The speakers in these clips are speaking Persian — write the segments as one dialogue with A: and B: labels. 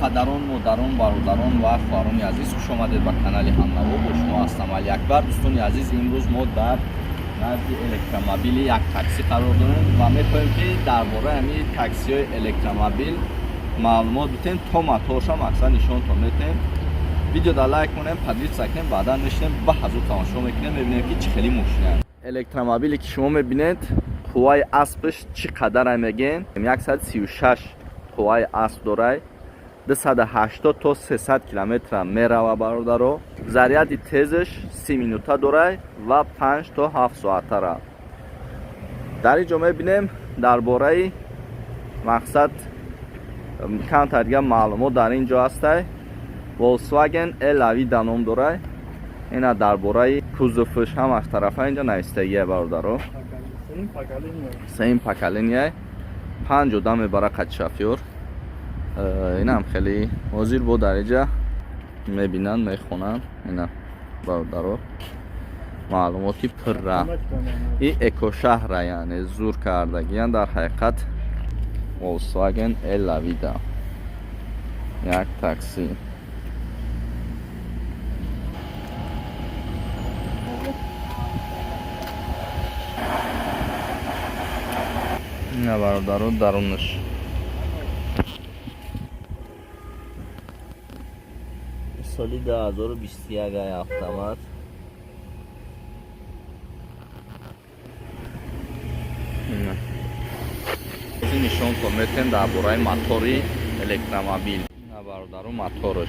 A: پدران، مادران، برادران و خواهران عزیز، خوش آمدید به کانال همنوا. با شما هستم علی اکبر. دوستان عزیز، امروز ما در نزد الکترومبیل یک تاکسی قرار داریم و می‌خواهیم که درباره همین تاکسی‌های الکترومبیل معلومات بدیم تا موتورش هم اکثر نشانتون میدیم. ویدیو را لایک کنیم، پدید سکنیم، بعدا میشیم با حضور تماشا میکنیم، میبینیم که چه خیلی ماشینه. الکترومبیلی که شما میبینید قوای اسبش چقدر میگن؟ 136 قوای اسب داره، 280 تا 300 کیلومتر میروه برادرو. ضریت تیزش 30 مینوته داره و 5 تا 7 ساعت را. در اینجا میبینیم درباره مقصد کم دیگه معلومات در اینجا هسته. Volkswagen LV نام داره. اینا درباره کوزوفش هم از طرف اینجا نوشته برادرو. سیم پاکالینیه 5 دم برای قد شافیور. اینا هم خیلی حاضر بود در اینجا میبینن میخونن. اینا برادرو معلوماتی پر را. این اکو شهر یعنی زور کردگیان در حقیقت Volkswagen LV دا یک تاکسی. نه برادرو درونش سالی 2021 автомат. این نشان کنیم درباره موتوری الکترومبیل. نه برادرو موتورش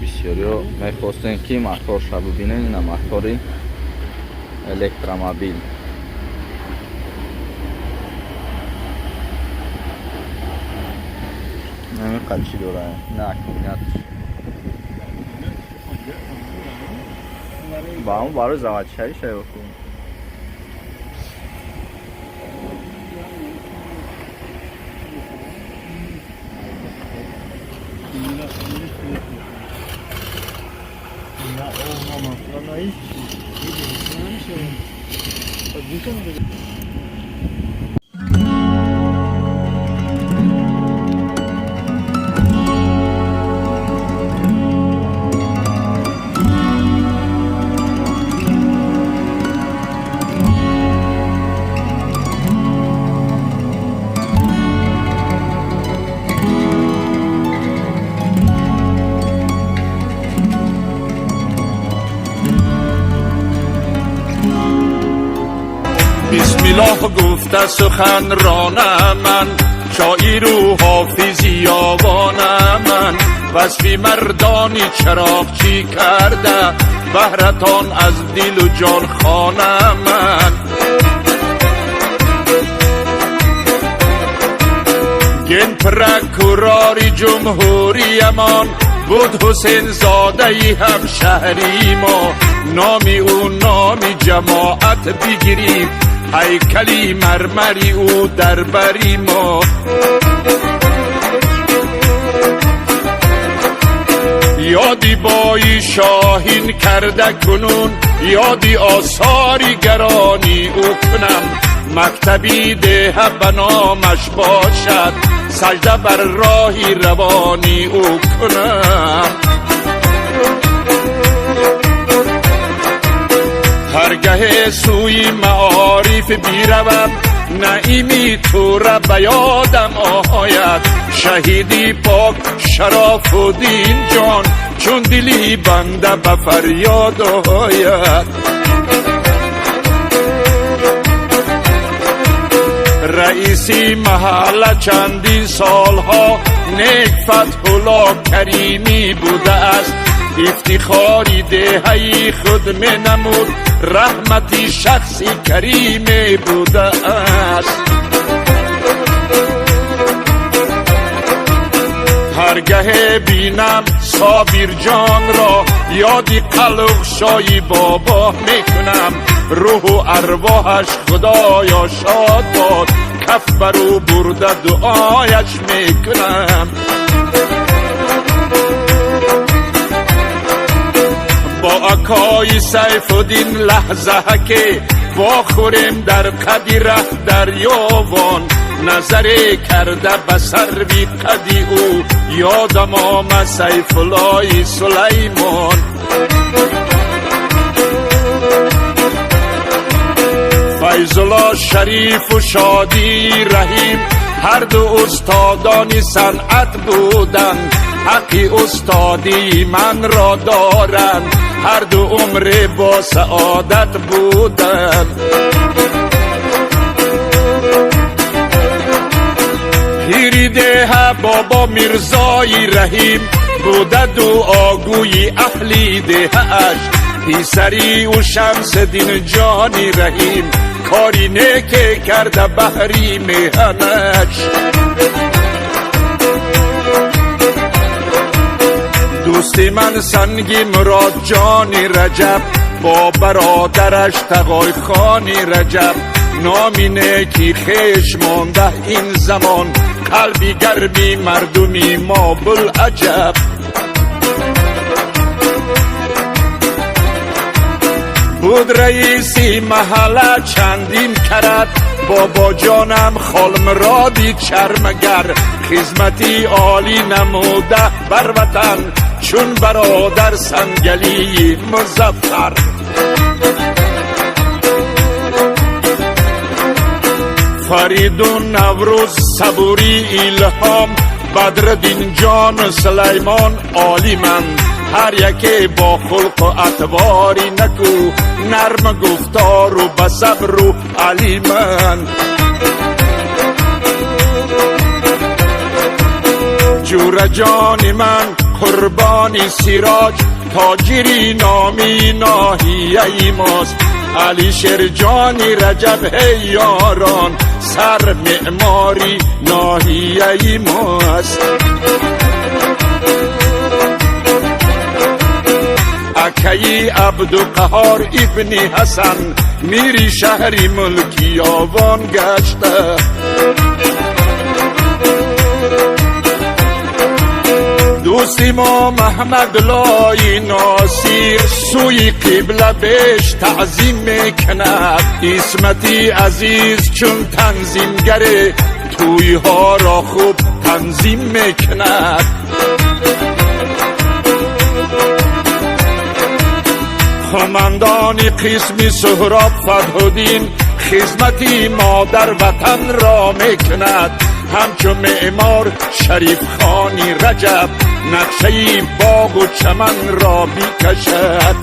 A: بسیاری میخواستن که موتورش رو ببینن. این موتوری الکترومبیل همین قدشی داره. نه اکنیت با همون برای زواج شایی شایی بکن.
B: بسم الله گفته سخنران من، شاعر و حافظ یابان من. وصف مردانی چراغچی کرده، بهرتان از دل و جان خانه من. گن پرکوراری جمهوری امان بود، حسین زاده هم شهری ما. نامی او نامی جماعت بگیریم، هیکلی مرمری او در بری ما. یادی بای شاهین کرده کنون، یادی آثاری گرانی او کنم. مکتبی ده به نامش باشد، سجده بر راهی روانی او کنم. هرگاه سوی معارف بیروم، نعیمی تو را به یادم آید. شهیدی پاک شراف الدین جان، چون دلی بنده به فریاد آید. رئیسی محله چندین سالها، نیک فتح الله کریمی بوده است. افتخاری دهی خود می نمود، رحمتی شخصی کریمی بوده است. هرگاه بینم صابر جان را، یادی قلق شایی بابا میکنم. روح و ارواحش خدایا شاد باد، کف برو برده دعایش میکنم. با اکای سیف الدین لحظه که واخوریم در قدی رخت دریاوان. نظر کرده به سروی قدی او یادم آمد سیف الله سلیمان فیض الله شریف و شادی رحیم هر دو استادان صنعت بودند حقی استادی من را دارند هر دو عمر با سعادت بودند پیری ده بابا میرزای رحیم بوده دعاگوی اهلی دهش پیسری و شمس دین جانی رحیم کاری نیک کرده بحری مهنش دوستی من سنگی مراد جانی رجب با برادرش تقای خانی رجب نامی نیکی خیش مانده این زمان قلبی گرمی مردمی ما بلعجب بود رئیسی محله چندین کرد بابا جانم خالم را دید شرمگر خدمتی عالی نموده بر وطن چون برادر سنگلی مظفر فریدون نوروز صبوری ایلهام بدردین جان سلیمان عالی من هر یکی با خلق و اطواری نکو نرم گفتار و بصبر و علی من جور جان من قربانی سیراج تاجری نامی ناحیه ماست علی شرجانی رجب هی یاران سر معماری ناحیه ماست اکی عبدالقهار ابن حسن میری شهری ملکی آوان گشته دوستی ما محمد لای ناصیر سوی قبله بیش تعظیم میکند اسمتی عزیز چون تنظیمگره توی ها را خوب تنظیم میکند خماندانی قسمی سهراب فتح‌الدین خدمتی مادر وطن را میکند همچون معمار شریف خانی رجب نقشه باغ و چمن را بیکشد